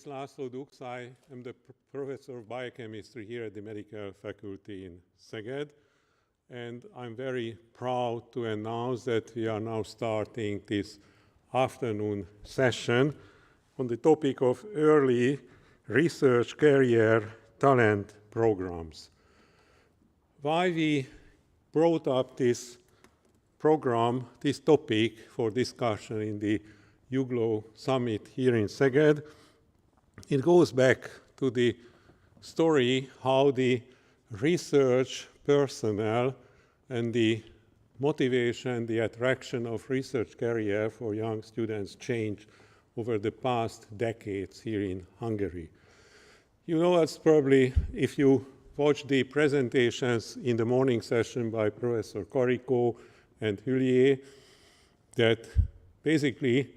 is László. I am the professor of biochemistry here at the medical faculty in Szeged, and I'm very proud to announce that we are now starting this afternoon session on the topic of early research career talent programs. Why we brought up this program, this topic for discussion in the UGLO summit here in Szeged, it goes back to the story how the research personnel and the motivation, the attraction of research career for young students changed over the past decades here in Hungary. You know, that's probably, if you watch the presentations in the morning session by Professor Karikó and Hülye, that basically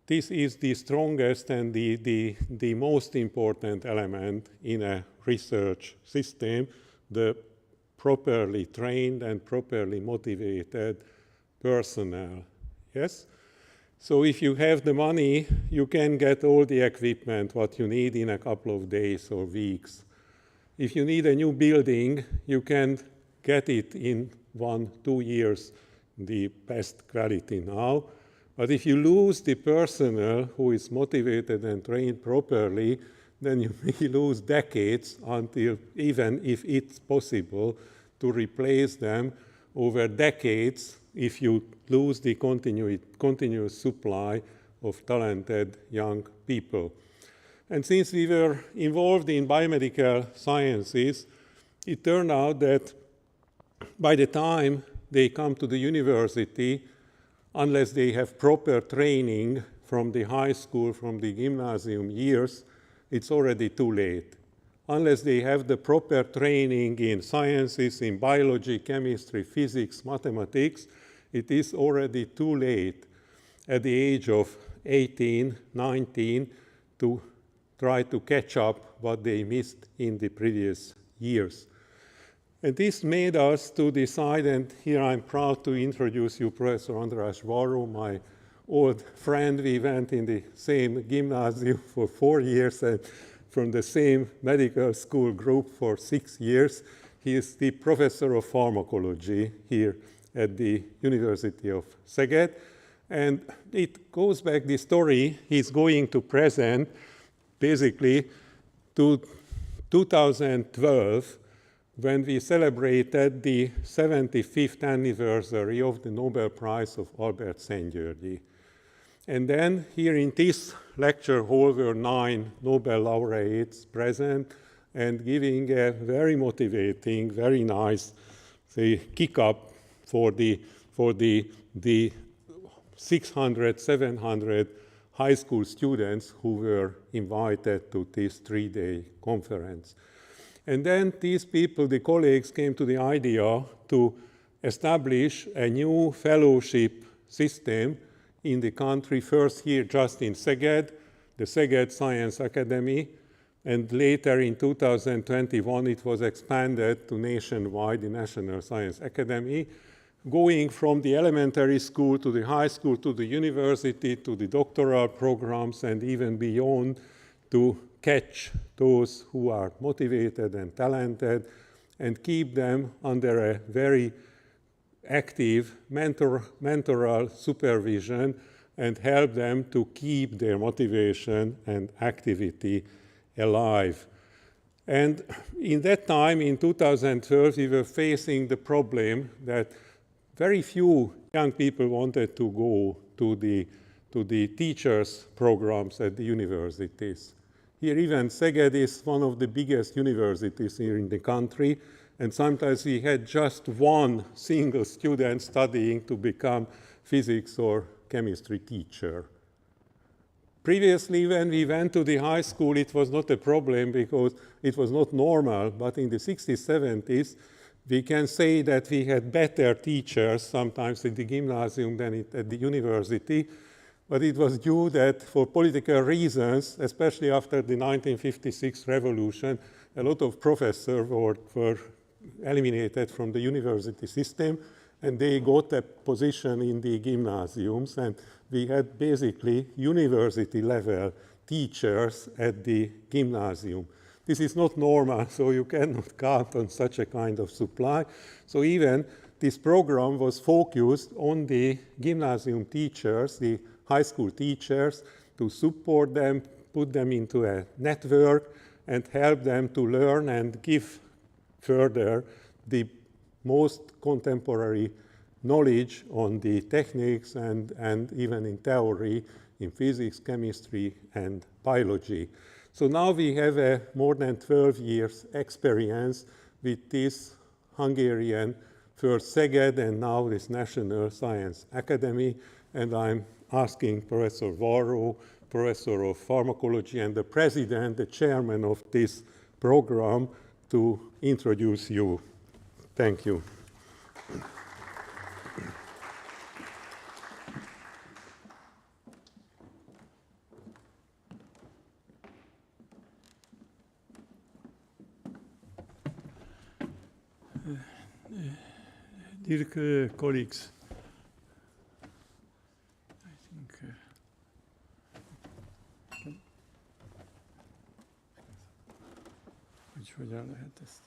this is the strongest and the most important element in a research system, the properly trained and properly motivated personnel. Yes? So if you have the money, you can get all the equipment what you need in a couple of days or weeks. If you need a new building, you can get it in 1-2 years, the best quality now. But if you lose the personnel who is motivated and trained properly, then you may lose decades until, even if it's possible, to replace them over decades if you lose the continuous supply of talented young people. And since we were involved in biomedical sciences, it turned out that by the time they come to the university, unless they have proper training from the high school, from the gymnasium years, it's already too late. Unless they have the proper training in sciences, in biology, chemistry, physics, mathematics, it is already too late at the age of 18, 19 to try to catch up what they missed in the previous years. And this made us to decide, and here I'm proud to introduce you Professor András Varró, my old friend. We went in the same gymnasium for 4 years and from the same medical school group for 6 years. He is the professor of pharmacology here at the University of Szeged. And it goes back, the story he's going to present basically to 2012, when we celebrated the 75th anniversary of the Nobel Prize of Albert Szent-Györgyi. And then here in this lecture hall were 9 Nobel laureates present and giving a very motivating, very nice, say, kick-up for the 600, 700 high school students who were invited to this 3-day conference. And then these people, the colleagues, came to the idea to establish a new fellowship system in the country, first here just in Szeged, the Szeged Scientists Academy, and later in 2021 it was expanded to nationwide, the National Science Academy, going from the elementary school to the high school to the university to the doctoral programs and even beyond, to catch those who are motivated and talented and keep them under a very active mentoral supervision and help them to keep their motivation and activity alive. And in that time, in 2012, we were facing the problem that very few young people wanted to go to the teachers' programs at the universities. Here even Szeged is one of the biggest universities here in the country, and sometimes we had just one single student studying to become physics or chemistry teacher. Previously, when we went to the high school, it was not a problem because it was not normal, but in the 60s, 70s, we can say that we had better teachers sometimes at the gymnasium than at the university. But it was due that for political reasons, especially after the 1956 revolution, a lot of professors were eliminated from the university system, and they got a position in the gymnasiums, and we had basically university-level teachers at the gymnasium. This is not normal, so you cannot count on such a kind of supply. So even this program was focused on the gymnasium teachers, the high school teachers, to support them, put them into a network, and help them to learn and give further the most contemporary knowledge on the techniques and even in theory, in physics, chemistry, and biology. So now we have a more than 12 years experience with this Hungarian first Szeged and now this National Science Academy, and I'm asking Professor Varró, Professor of Pharmacology and the President, the Chairman of this program, to introduce you. Thank you. Dear colleagues, I think hogyan lehet ezt?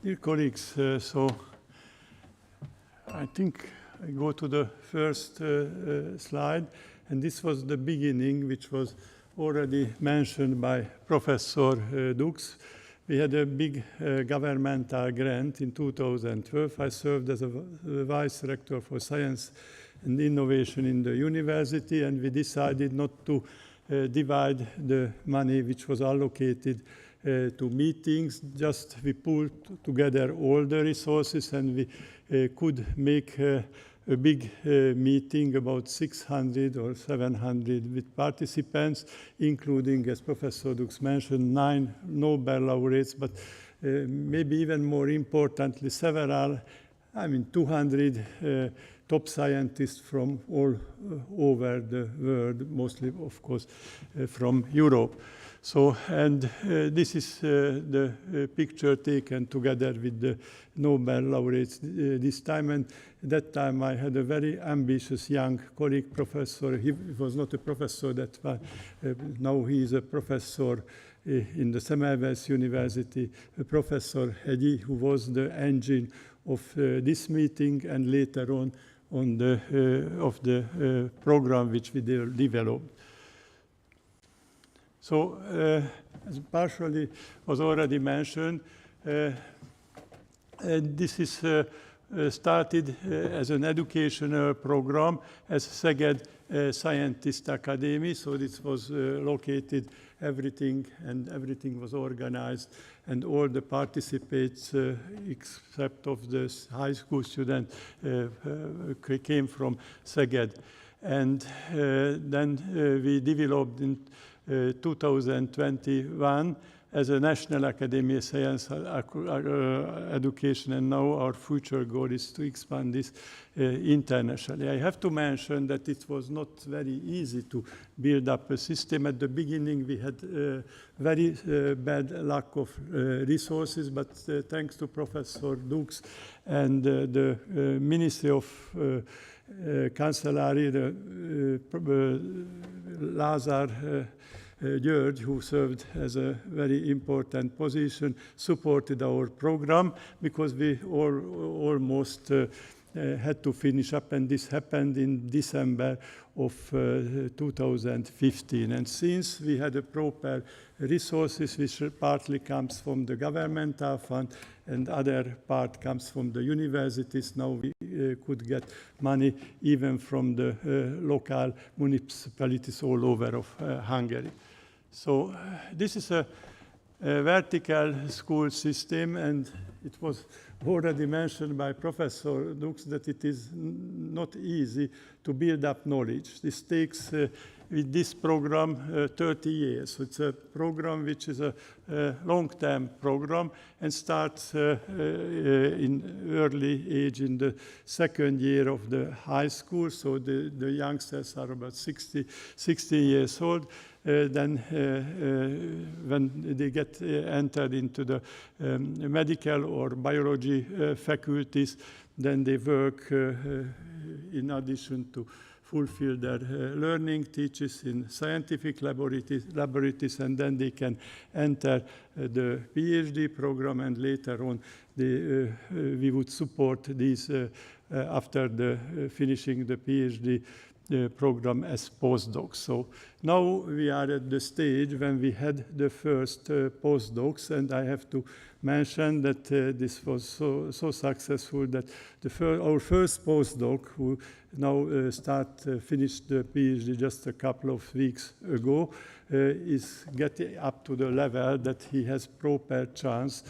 Dear colleagues, so I think I go to the first slide, and this was the beginning, which was already mentioned by Professor Dux. We had a big governmental grant in 2012. I served as a vice rector for science and innovation in the university, and we decided not to divide the money which was allocated to meetings. Just we pulled together all the resources, and we could make a big meeting, about 600 or 700 with participants, including, as Professor Dux mentioned, 9 Nobel laureates, but maybe even more importantly, several, 200 top scientists from all over the world, mostly, of course, from Europe. So, and this is the picture taken together with the Nobel laureates this time. And that time I had a very ambitious young colleague, professor. He was not a professor that time. Now he is a professor in the Semmelweis University, Professor Hegyi, who was the engine of this meeting and later on of the program which we developed. So, as partially was already mentioned, this is started as an educational program as Szeged Scientists Academy. So this was located, everything was organized, and all the participants, except of the high school student, came from Szeged. And then we developed in 2021 as a National Academy of Science Education, and now our future goal is to expand this internationally. I have to mention that it was not very easy to build up a system. At the beginning we had very bad lack of resources, but thanks to Professor Dux and the Ministry of Kancellári, Lázár György, who served as a very important position, supported our program because we almost had to finish up, and this happened in December of 2015. And since we had a proper resources, which partly comes from the governmental fund and other part comes from the universities, now we could get money even from the local municipalities all over of Hungary. So this is a vertical school system, and it was already mentioned by Professor Dux that it is not easy to build up knowledge. This takes with this program 30 years. So it's a program which is a long-term program and starts in early age in the second year of the high school. So the youngsters are about 60 years old. Then when they get entered into the medical or biology faculties, then they work in addition to fulfill their learning, teaches in scientific laboratories, and then they can enter the PhD program, and later on we would support these after finishing the PhD program as postdocs. So now we are at the stage when we had the first postdocs, and I have to mention that this was so successful that our first postdoc, who now finished the PhD just a couple of weeks ago, is getting up to the level that he has proper chance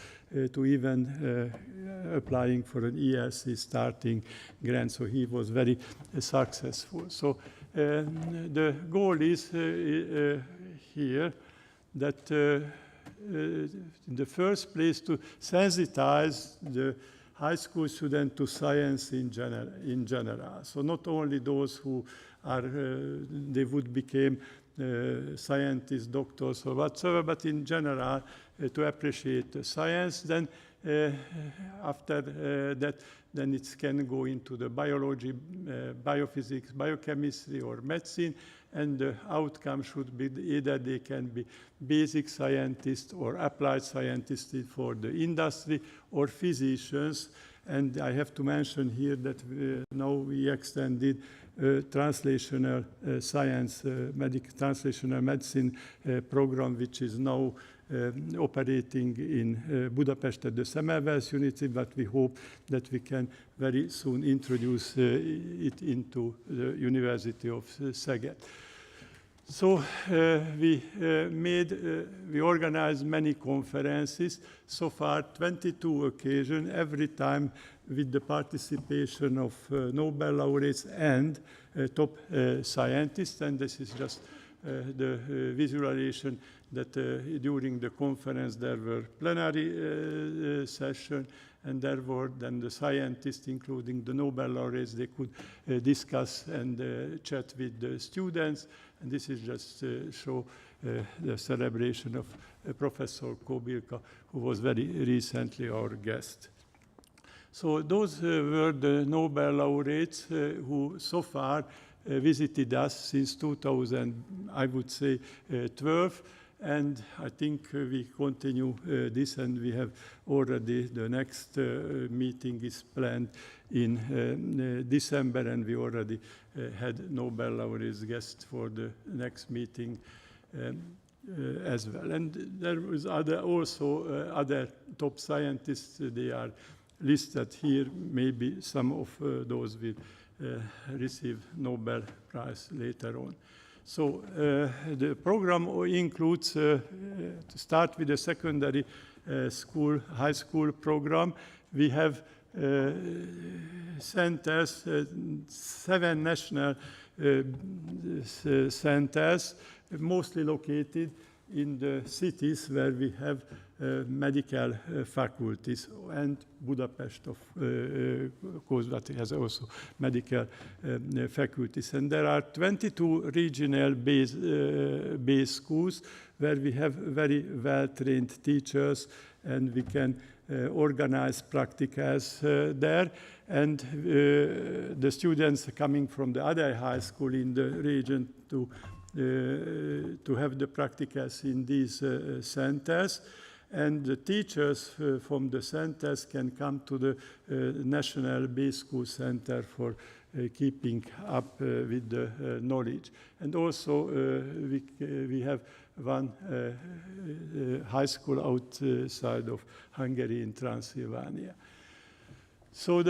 to even applying for an ELC starting grant. So he was very successful. So the goal is here that in the first place to sensitize the high school student to science in general. So not only those who are, they would become scientists, doctors, or whatsoever, but in general to appreciate the science. Then after that, then it can go into the biology, biophysics, biochemistry, or medicine, and the outcome should be either they can be basic scientists or applied scientists for the industry, or physicians. And I have to mention here that now we extended translational science, translational medicine program, which is now operating in Budapest at the Semmelweis University, but we hope that we can very soon introduce it into the University of Szeged. So we organized many conferences, so far 22 occasions, every time with the participation of Nobel laureates and top scientists, and this is just the visualization that during the conference there were plenary sessions, and there were then the scientists, including the Nobel laureates, they could discuss and chat with the students. And this is just show the celebration of Professor Kobilka, who was very recently our guest. So those were the Nobel laureates who so far visited us since 2000, I would say, 12. And I think we continue this, and we have already the next meeting is planned in December, and we already had Nobel laureates guests for the next meeting as well. And there was also other top scientists. They are listed here. Maybe some of those will receive Nobel Prize later on. So the program includes, to start with the secondary school, high school program, we have centers, 7 national centers, mostly located in the cities where we have medical faculties, and Budapest, of course, that has also medical faculties. And there are 22 regional base schools where we have very well-trained teachers, and we can organize practicals there. And the students coming from the other high school in the region to have the practicals in these centers. And the teachers from the centers can come to the National Base School Center for keeping up with the knowledge. And also we have one high school outside of Hungary in Transylvania. So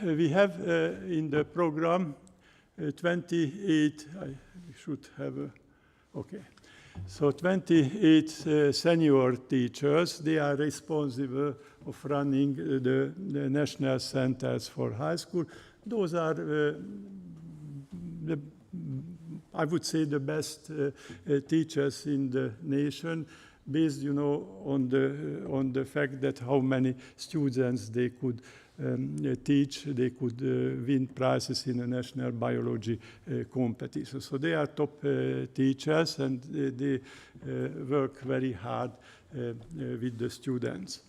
we have in the program 28, I should have okay. So 28 senior teachers, they are responsible of running the national centers for high school. Those are I would say, the best teachers in the nation, based, on the fact that how many students they could teach, they could win prizes in a national biology competition. So they are top teachers, and they work very hard with the students.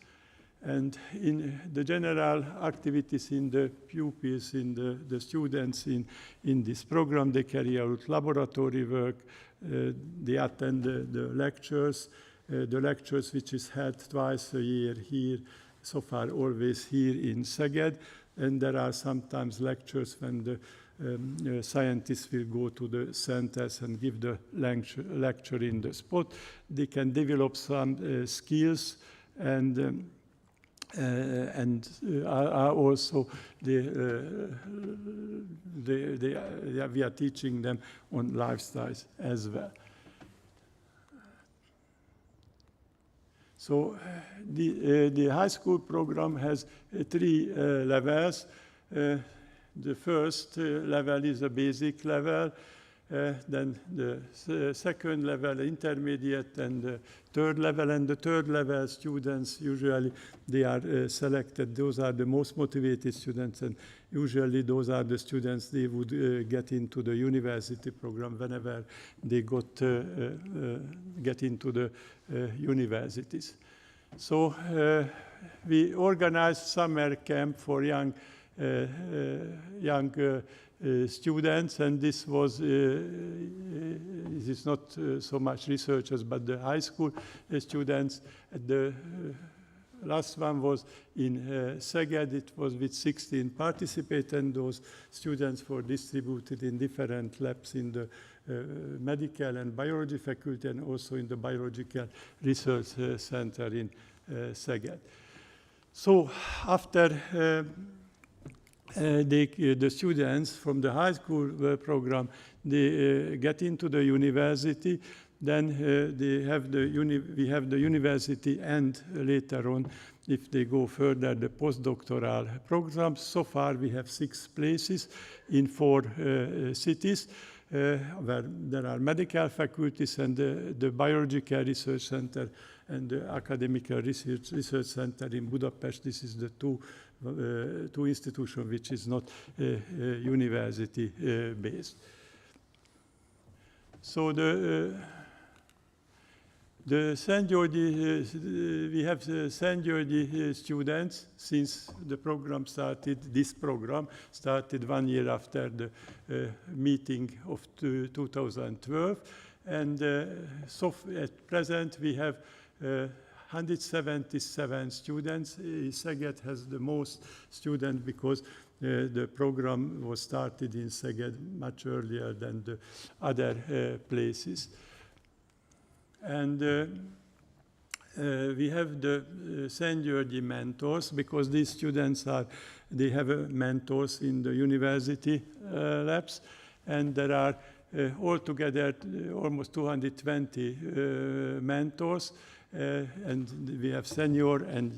And in the general activities in the pupils, in the students in this program, they carry out laboratory work, they attend the lectures which is held twice a year here, so far always here in Szeged, and there are sometimes lectures when the scientists will go to the centers and give the lecture in the spot. They can develop some skills, and are also we are teaching them on lifestyles as well. So the high school program has 3 levels. The first level is a basic level, then the second level, intermediate, and the third level. And the third level students, usually they are selected. Those are the most motivated students, and usually those are the students they would get into the university program whenever they get into the universities. So we organized summer camp for young students, and this is not so much researchers, but the high school students. The last one was in Szeged. It was with 16 participants, and those students were distributed in different labs in the medical and biology faculty, and also in the biological research center in Szeged. So after the students from the high school program, they get into the university, then we have the university, and later on, if they go further, the postdoctoral programs. So far we have 6 places in 4 cities where there are medical faculties, and the biological research center and the academic research center in Budapest. This is the two institutions which is not university based. So the Szent Györgyi, we have Szent Györgyi students since the program started. This program started 1 year after the meeting of 2012, and so at present we have 177 students. Szeged has the most students because the program was started in Szeged much earlier than the other places. And we have the Szent Györgyi mentors, because these students they have mentors in the university labs, and there are altogether almost 220 mentors, and we have senior and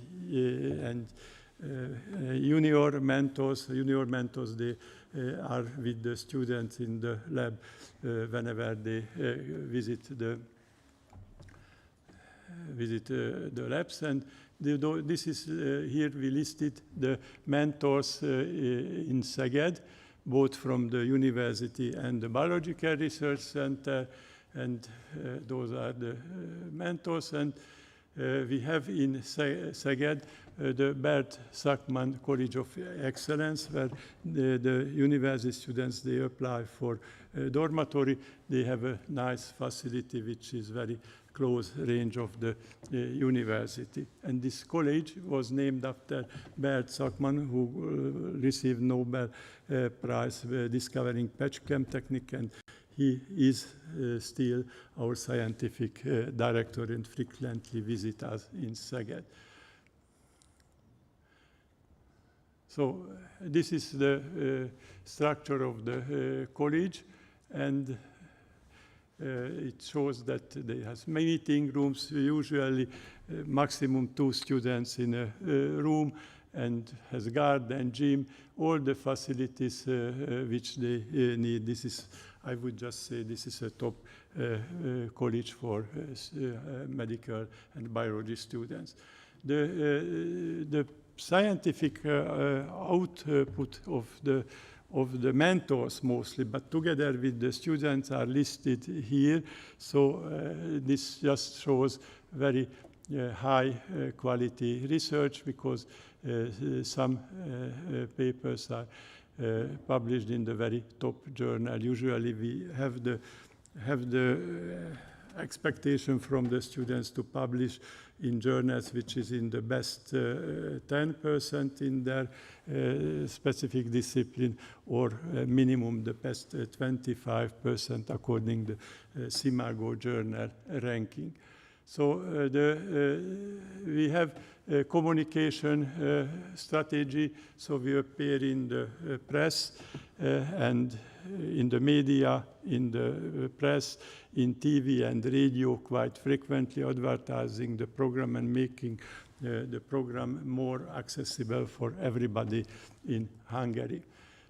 junior mentors. Junior mentors, they are with the students in the lab whenever they visit the labs. And this is here we listed the mentors in Szeged, both from the university and the biological research center, and those are the mentors. And we have in Szeged the Bert Szakman College of Excellence, where the university students, they apply for dormitory. They have a nice facility which is very close range of the university. And this college was named after Bert Szakman, who received Nobel Prize discovering patch-chem technique, and he is still our scientific director and frequently visits us in Szeged. So this is the structure of the college, and it shows that they have meeting rooms, usually maximum 2 students in a room, and has garden, gym, all the facilities which they need. This is I would just say this is a top college for medical and biology students. The scientific output of the mentors mostly, but together with the students are listed here. So this just shows very high quality research, because some papers are published in the very top journal. Usually we have the expectation from the students to publish in journals which is in the best 10% in their specific discipline, or minimum the best 25% according to the Simago journal ranking. So we have a communication strategy, so we appear in the press and in the media, in the press, in TV and radio quite frequently, advertising the program and making the program more accessible for everybody in Hungary.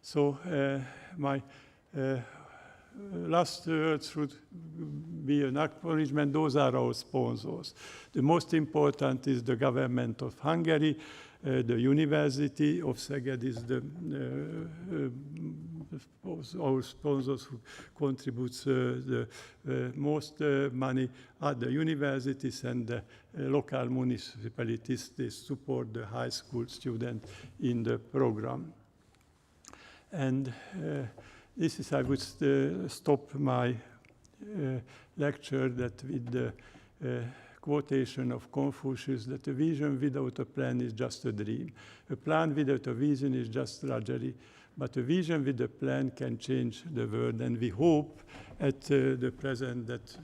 So my last words should be an acknowledgement. Those are our sponsors. The most important is the government of Hungary. The University of Szeged is our sponsors who contributes the most money. At the universities and the local municipalities, they support the high school student in the program. And this is, I would stop my lecture that with the quotation of Confucius, that a vision without a plan is just a dream. A plan without a vision is just drudgery. But a vision with a plan can change the world. And we hope at the present that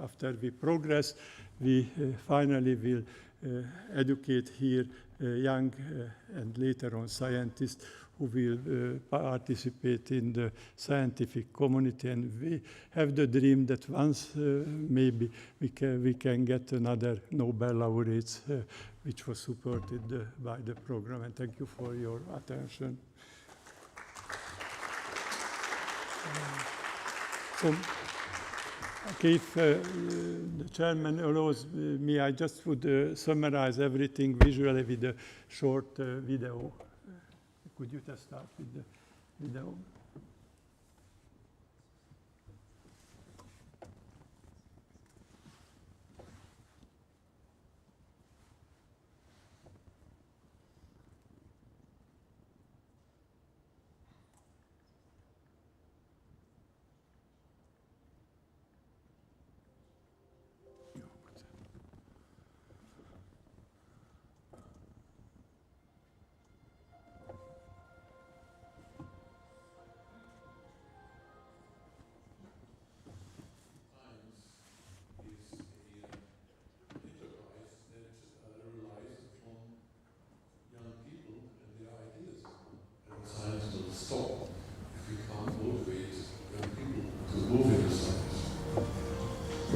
after we progress, we finally will educate here young and later on scientists who will participate in the scientific community, and we have the dream that once maybe we can get another Nobel laureates, which was supported by the program. And thank you for your attention. So, okay, if the chairman allows me, I just would summarize everything visually with a short video. Could you just start with the video?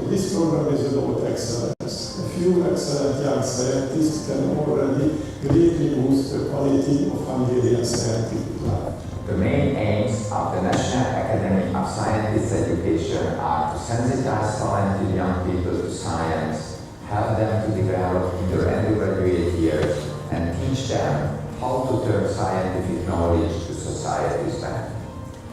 This program is about excellence. A few excellent young scientists can already greatly boost the quality of Hungarian scientific life. The main aims of the National Academy of Scientists Education are to sensitize talented young people to science, help them to develop in their undergraduate years, and teach them how to turn scientific knowledge to society's benefit.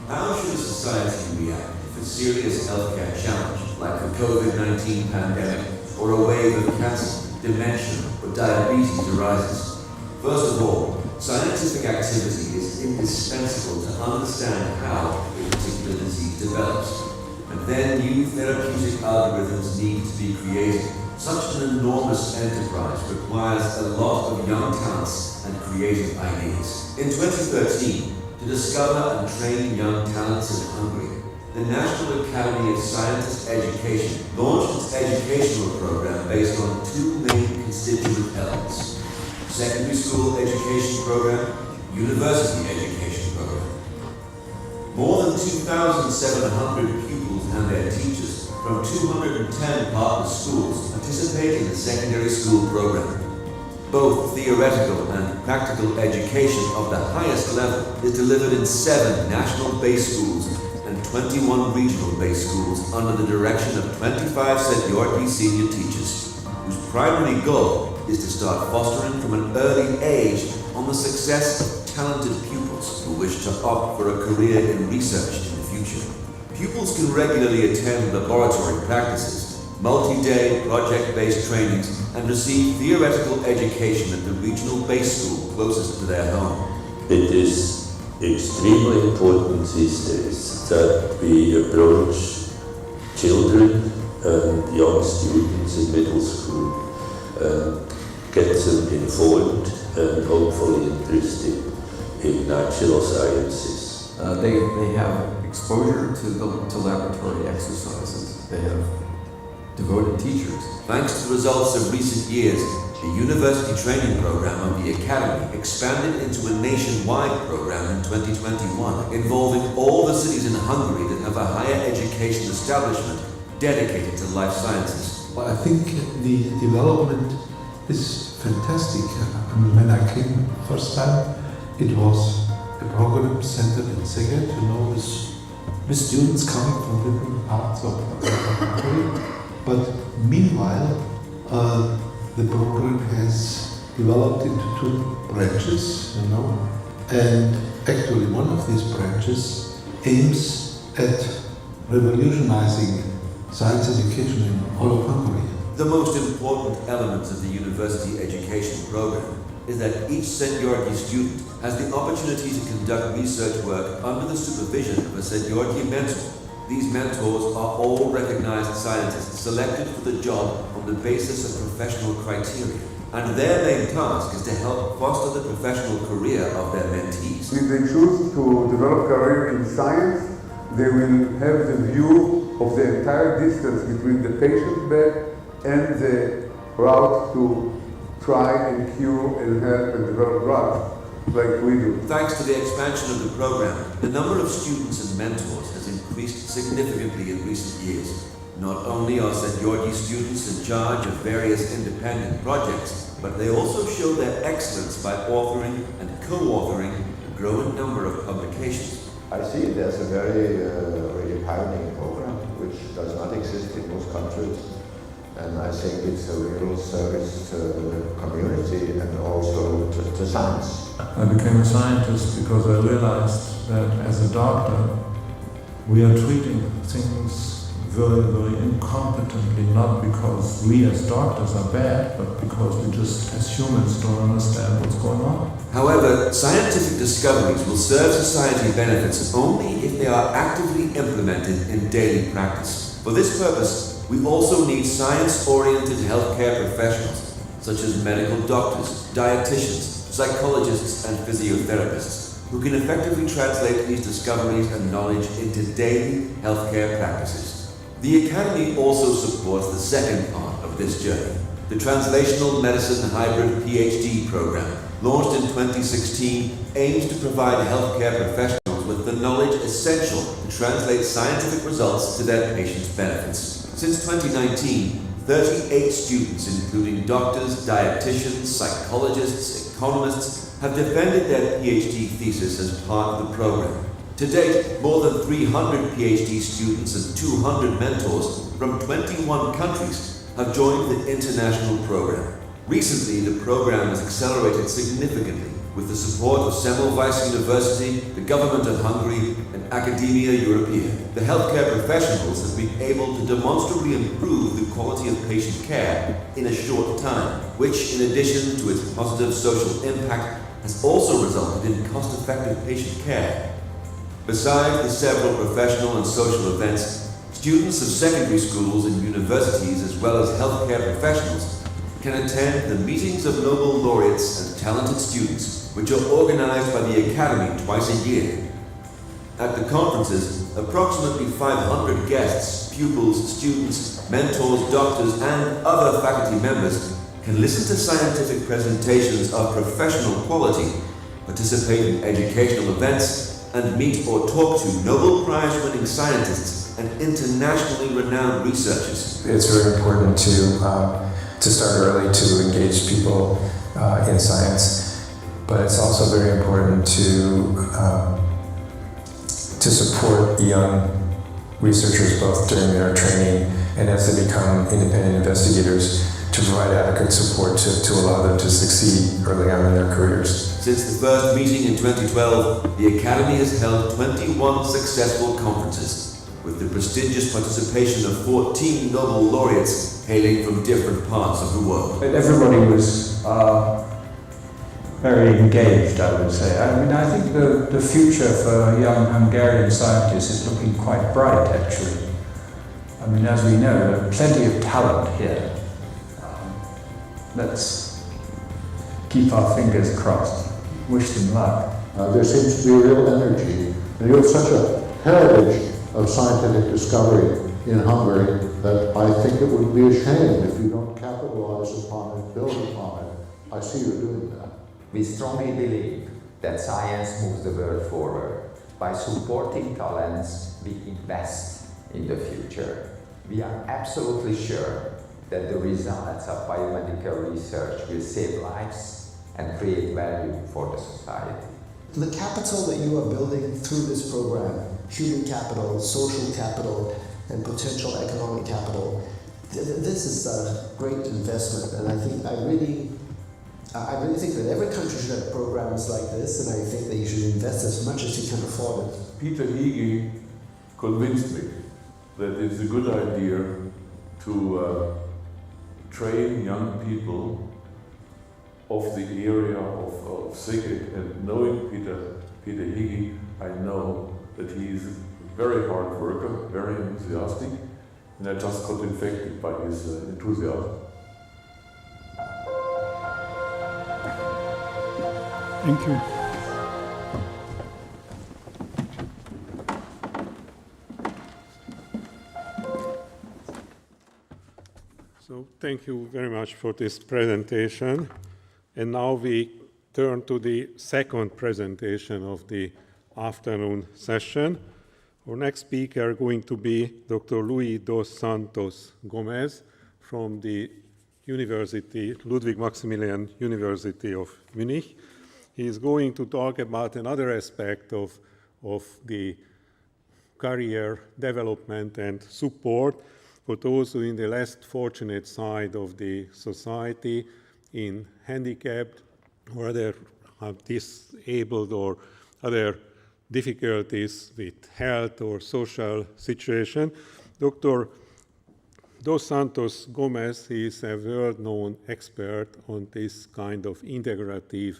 How should a society react if a serious healthcare challenge, like the COVID-19 pandemic, or a wave of cancer, dementia, or diabetes arises? First of all, scientific activity is indispensable to understand how a particular disease develops. And then new therapeutic algorithms need to be created. Such an enormous enterprise requires a lot of young talents and creative ideas. In 2013, to discover and train young talents in Hungary, the National Academy of Scientists Education launched its educational program based on two main constituent elements: secondary school education program, university education program. More than 2,700 pupils and their teachers from 210 partner schools participate in the secondary school program. Both theoretical and practical education of the highest level is delivered in 7 national base schools and 21 regional-based schools under the direction of 25 St. Georgi senior teachers, whose primary goal is to start fostering from an early age on the success of talented pupils who wish to opt for a career in research in the future. Pupils can regularly attend laboratory practices, multi-day project-based trainings, and receive theoretical education at the regional base school closest to their home. It is extremely important these days that we approach children and young students in middle school and get them informed and hopefully interested in natural sciences. They have exposure to laboratory exercises. They have devoted teachers. Thanks to the results of recent years, the university training program of the Academy expanded into a nationwide program in 2021, involving all the cities in Hungary that have a higher education establishment dedicated to life sciences. Well, I think the development is fantastic. I mean, when I came first time, it was a program centered in Szeged, with students coming from different parts of the country. But meanwhile, the program has developed into two branches, and actually one of these branches aims at revolutionizing science education in all of Hungary. The most important element of the university education program is that each St. Georgi student has the opportunity to conduct research work under the supervision of a St. Georgi mentor. These mentors are all recognized scientists selected for the job on the basis of professional criteria, and their main task is to help foster the professional career of their mentees. If they choose to develop a career in science, they will have the view of the entire distance between the patient bed and the route to try and cure and help and develop drugs, like we do. Thanks to the expansion of the program, the number of students and mentors has increased significantly in recent years. Not only are St. Georgi students in charge of various independent projects, but they also show their excellence by authoring and co-authoring a growing number of publications. I see it as a very really pioneering program, which does not exist in most countries. And I think it's a real service to the community and also to science. I became a scientist because I realized that as a doctor, we are treating things very, very incompetently, not because we as doctors are bad, but because we just, as humans, don't understand what's going on. However, scientific discoveries will serve society benefits only if they are actively implemented in daily practice. For this purpose, we also need science-oriented healthcare professionals, such as medical doctors, dietitians, psychologists, and physiotherapists, who can effectively translate these discoveries and knowledge into daily healthcare practices. The Academy also supports the second part of this journey, the Translational Medicine Hybrid PhD program, launched in 2016, aims to provide healthcare professionals with the knowledge essential to translate scientific results to their patients' benefits. Since 2019, 38 students, including doctors, dietitians, psychologists, economists, have defended their PhD thesis as part of the program. To date, more than 300 PhD students and 200 mentors from 21 countries have joined the international program. Recently, the program has accelerated significantly with the support of Semmelweis University, the government of Hungary, and Academia Europaea. The healthcare professionals have been able to demonstrably improve the quality of patient care in a short time, which, in addition to its positive social impact, has also resulted in cost-effective patient care. Besides the several professional and social events, students of secondary schools and universities, as well as healthcare professionals, can attend the meetings of Nobel laureates and talented students, which are organized by the Academy twice a year. At the conferences, approximately 500 guests, pupils, students, mentors, doctors, and other faculty members can listen to scientific presentations of professional quality, participate in educational events, and meet or talk to Nobel Prize-winning scientists and internationally renowned researchers. It's very important to start early to engage people in science, but it's also very important to support young researchers both during their training and as they become independent investigators to provide adequate support to allow them to succeed early on in their careers. Since the first meeting in 2012, the Academy has held 21 successful conferences, with the prestigious participation of 14 Nobel laureates hailing from different parts of the world. Everybody was very engaged, I would say. I mean, I think the future for young Hungarian scientists is looking quite bright, actually. I mean, as we know, there are plenty of talent here. Let's keep our fingers crossed. Wish them luck. There seems to be real energy. And you have such a heritage of scientific discovery in Hungary that I think it would be a shame if you don't capitalize upon it, build upon it. I see you doing that. We strongly believe that science moves the world forward. By supporting talents, we invest in the future. We are absolutely sure that the results of biomedical research will save lives and create value for the society. The capital that you are building through this program, human capital, social capital, and potential economic capital, this is a great investment, and I really think that every country should have programs like this, and I think that you should invest as much as you can afford it. Peter Higi convinced me that it's a good idea to train young people of the area of Szeged, and knowing Peter Higi, I know that he is a very hard worker, very enthusiastic, and I just got infected by his enthusiasm. Thank you. So thank you very much for this presentation. And now we turn to the second presentation of the afternoon session. Our next speaker is going to be Dr. Luiz dos Santos Gomes from the University, Ludwig Maximilian University of Munich. He is going to talk about another aspect of the career development and support for those who are in the less fortunate side of the society, in handicapped or other disabled or other difficulties with health or social situation. Dr. Dos Santos Gomes is a world-known expert on this kind of integrative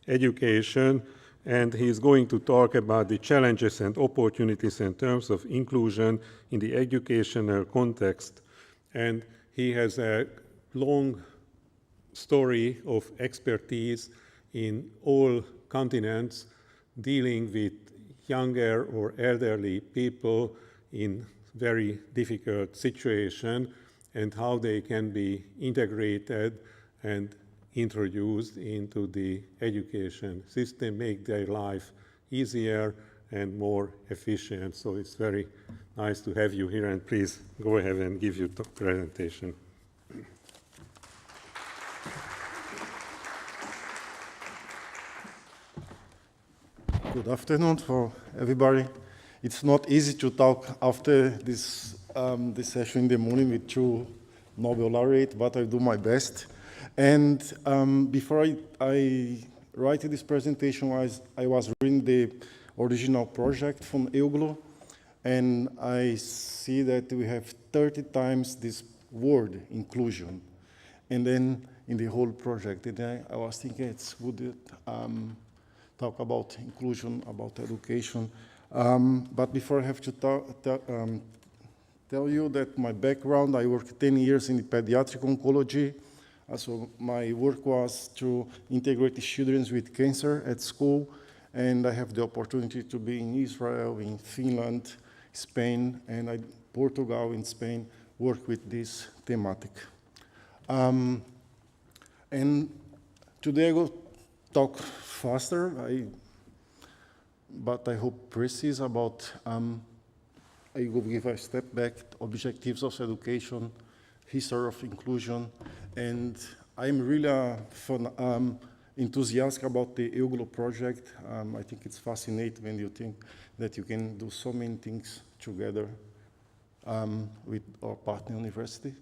education, and he is going to talk about the challenges and opportunities in terms of inclusion in the educational context. And he has a long story of expertise in all continents dealing with younger or elderly people in very difficult situation and how they can be integrated and introduced into the education system, make their life easier and more efficient. So it's very nice to have you here, and please go ahead and give your presentation. Good afternoon for everybody. It's not easy to talk after this session in the morning with two Nobel laureates, but I'll do my best. And before I write this presentation, I was reading the original project from EUGLO, and I see that we have 30 times this word, inclusion. And then in the whole project, and I was thinking it's good talk about inclusion, about education. But before I have to tell you that my background, I worked 10 years in pediatric oncology. So my work was to integrate the children with cancer at school, and I have the opportunity to be in Israel, in Finland, Spain, and Portugal and Spain, work with this thematic. And today I will talk faster, but I hope precise about, I will give a step back, objectives of education, history of inclusion, and I'm really enthusiastic about the EUGLO project. I think it's fascinating when you think that you can do so many things together with our partner university,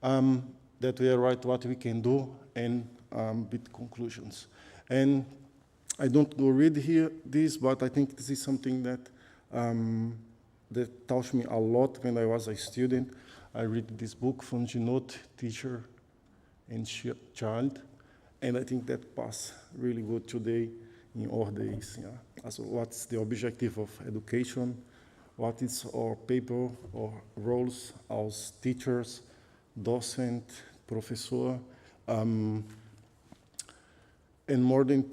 that we write what we can do and with conclusions. And I don't go read here this, but I think this is something that that taught me a lot when I was a student. I read this book from Junot, Teacher and Child, and I think that pass really good today in our days. Yeah. So what's the objective of education? What is our paper or roles as teachers, docent, professor? And more than,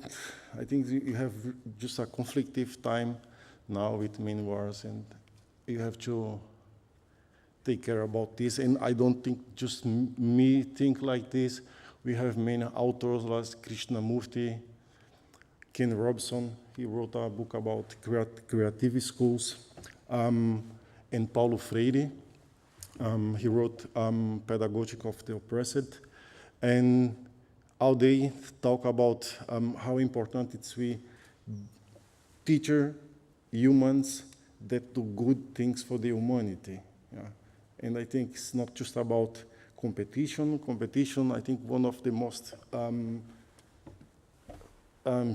I think you have just a conflictive time now with many wars, and you have to take care about this. And I don't think just me think like this. We have many authors like Krishnamurti, Ken Robson. He wrote a book about creative schools, and Paulo Freire. He wrote Pedagogy of the Oppressed, and how they talk about how important it's we teach humans that do good things for the humanity. Yeah. And I think it's not just about competition. Competition, I think one of the most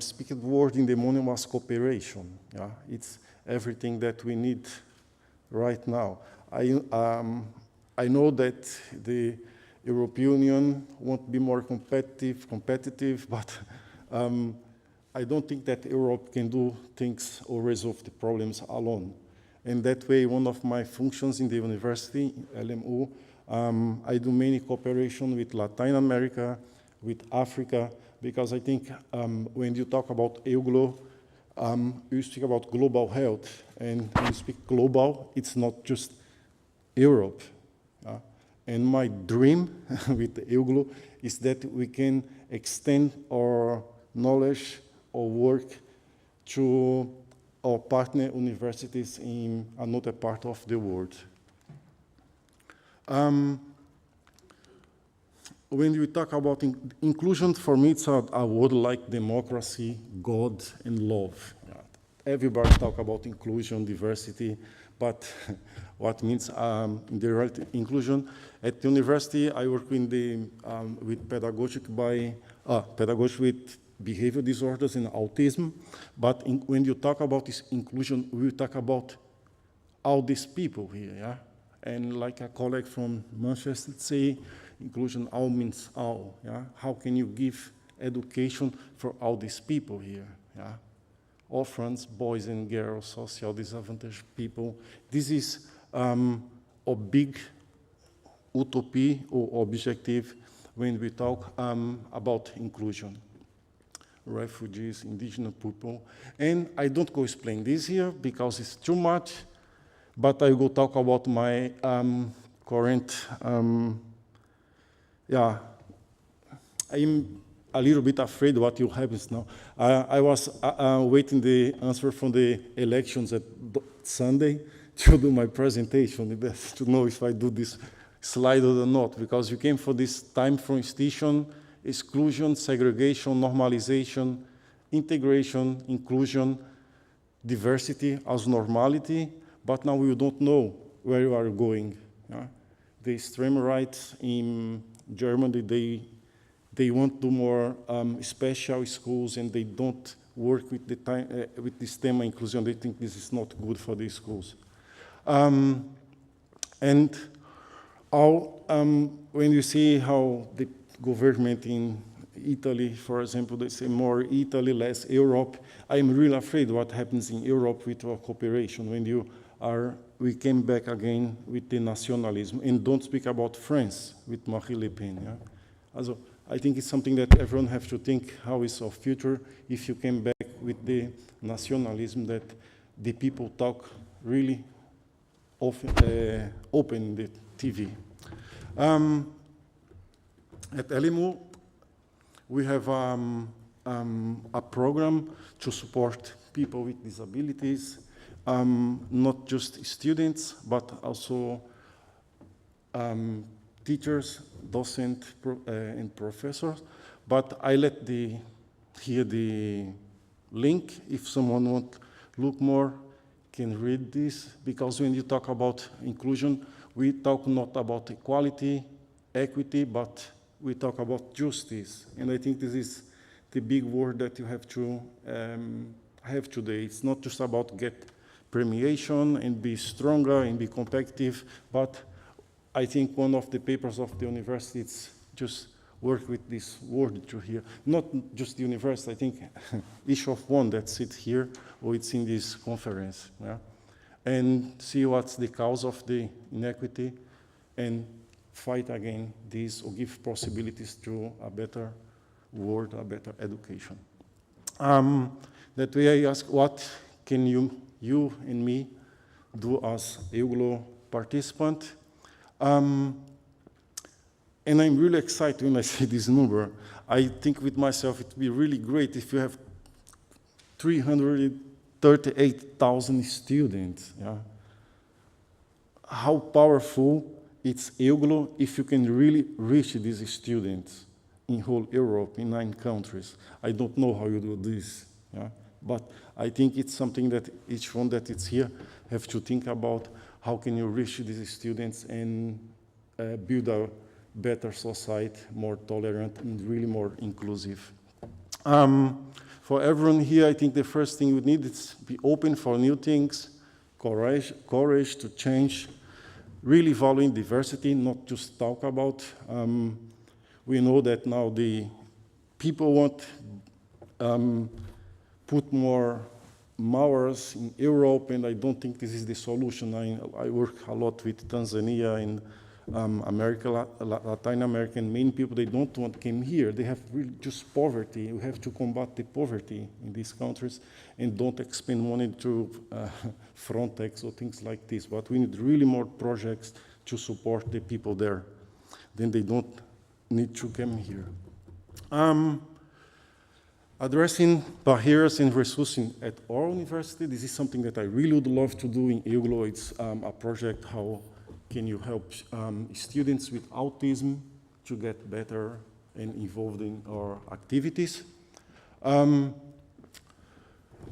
speaking word in the morning was cooperation. Yeah. It's everything that we need right now. I know that the European Union won't be more competitive, but I don't think that Europe can do things or resolve the problems alone. And that way, one of my functions in the university, LMU, I do many cooperation with Latin America, with Africa, because I think when you talk about EUGLO, you speak about global health, and when you speak global, it's not just Europe. And my dream with EUGLO is that we can extend our knowledge or work to our partner universities in another part of the world. When we talk about inclusion, for me, it's a word like democracy, God, and love. Everybody talk about inclusion, diversity, but what means in the right inclusion? At the university, I work in the, with pedagogy with behavior disorders and autism, but when you talk about this inclusion, we talk about all these people here, yeah? And like a colleague from Manchester say, inclusion all means all, yeah? How can you give education for all these people here, yeah? Orphans, boys and girls, social disadvantaged people. This is a big utopia or objective when we talk about inclusion. Refugees, indigenous people. And I don't go explain this here because it's too much, but I will talk about my current, yeah, I'm a little bit afraid what will happen now. I was waiting the answer from the elections at Sunday to do my presentation, to know if I do this slide or not, because you came for this time from extinction, exclusion, segregation, normalization, integration, inclusion, diversity as normality, but now we don't know where you are going. Yeah? The extreme right in Germany, they want to do more special schools, and they don't work with the time, with this theme inclusion. They think this is not good for the schools. And when you see how the government in Italy, for example, they say more Italy, less Europe. I'm really afraid what happens in Europe with our cooperation when we came back again with the nationalism, and don't speak about France with Marine Le Pen. Yeah? Also, I think it's something that everyone has to think, how is our future if you came back with the nationalism that the people talk really often, open in the TV. At LMU, we have a program to support people with disabilities, not just students, but also teachers, docents, and professors. But I let here the link, if someone wants to look more, can read this, because when you talk about inclusion, we talk not about equality, equity, but we talk about justice. And I think this is the big word that you have to have today. It's not just about get premiation and be stronger and be competitive, but I think one of the papers of the university is just work with this word to here. Not just the university, I think each of one that sits here or it's in this conference. Yeah? And see what's the cause of the inequity and fight against this or give possibilities to a better world, a better education. That way I ask, what can you and me do as EUGLO participant? And I'm really excited when I say this number. I think with myself it would be really great if you have 338,000 students. Yeah? How powerful it's EUGLO if you can really reach these students in whole Europe, in 9 countries. I don't know how you do this, yeah? But I think it's something that each one that is here have to think about. How can you reach these students and build a better society, more tolerant and really more inclusive. For everyone here, I think the first thing we need is be open for new things, courage to change, really valuing diversity, not just talk about. We know that now the people want put more Maoris in Europe, and I don't think this is the solution. I work a lot with Tanzania and America, Latin American, many people, they don't want to come here. They have really just poverty. We have to combat the poverty in these countries and don't expend money to Frontex or things like this. But we need really more projects to support the people there. Then they don't need to come here. Addressing barriers and resourcing at our university, this is something that I really would love to do in EUGLO. It's a project how can you help students with autism to get better and involved in our activities?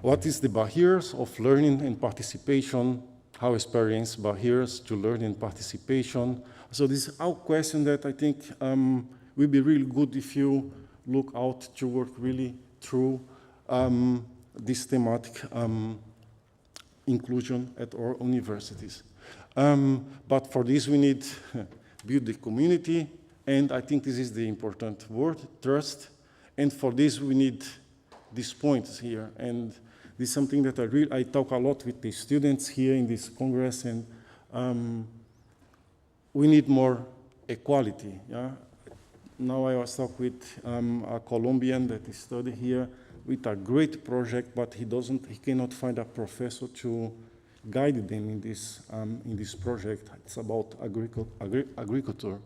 What is the barriers of learning and participation? How experience barriers to learning and participation? So this is our question that I think will be really good if you look out to work really through this thematic inclusion at our universities. But for this, we need build the community, and I think this is the important word, trust. And for this, we need these points here. And this is something that I talk a lot with the students here in this Congress, and we need more equality. Yeah? Now I was talking with a Colombian that is studying here with a great project, but he cannot find a professor to guide them in this project. It's about agriculture.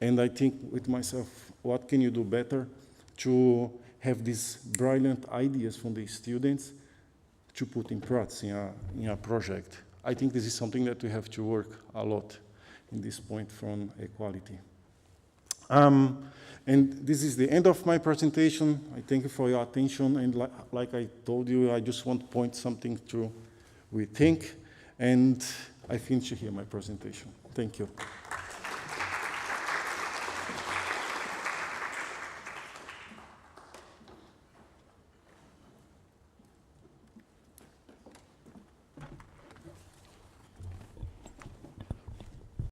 And I think with myself, what can you do better to have these brilliant ideas from the students to put in practice in a project? I think this is something that we have to work a lot in this point from equality. And this is the end of my presentation. I thank you for your attention. And like I told you, I just want to point something to we think, and I finish here my presentation. Thank you.